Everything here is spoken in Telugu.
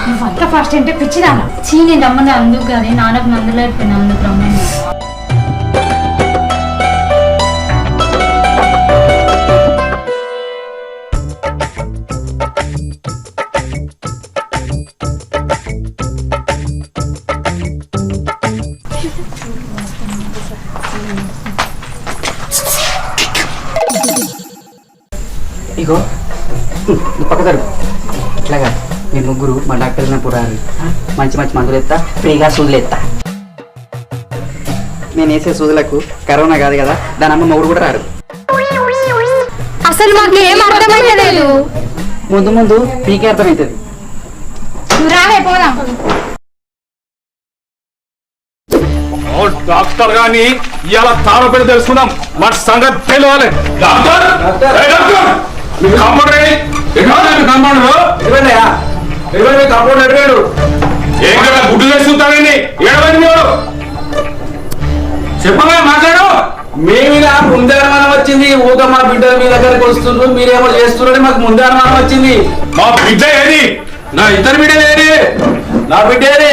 నువ్వు అంత ఫాస్ట్ అంటే పిచ్చిదానా? చీ నేను రమ్మని అందుకు కానీ నాన్నకు మందులు అయిపోయినా అందుకు రమ్మని. ఇగో పక్కదారు ఇట్లాగా మీరు ముగ్గురు మా డాక్టర్ పురారు మంచి మంచి మందులు ఎత్తా ఫ్రీగా సూదులు ఎత్తా. నేను వేసే సూదులకు కరోనా కాదు కదా, దాని అమ్మ మొగుడు కూడా రాడు. అసలు మాకు ఏం అర్థమైతలేదు. ముందు ముందు మీకే అర్థమవుతుంది. రావే పోదాం. డాక్టర్ గాని ఇలా తారపడి తెలుసుకుందాం, మా సంగతి తెలియాలి. డాక్టర్ కాంపౌండర్ ఎడిగాడు ఏం కదా గుడ్డు వేసుకుంటానండి. ఏడవండి చెప్పగా మాట్లాడు. మీ మీద ముందే అనుమానం వచ్చింది. ఊక మా బిడ్డలు మీ దగ్గరకు వస్తుండ్రు, మీరేమో చేస్తున్నారని మాకు ముందే అనుమానం వచ్చింది. మా బిడ్డ ఏది? నా ఇద్దరు బిడ్డ ఏది? నా బిడ్డ ఏది?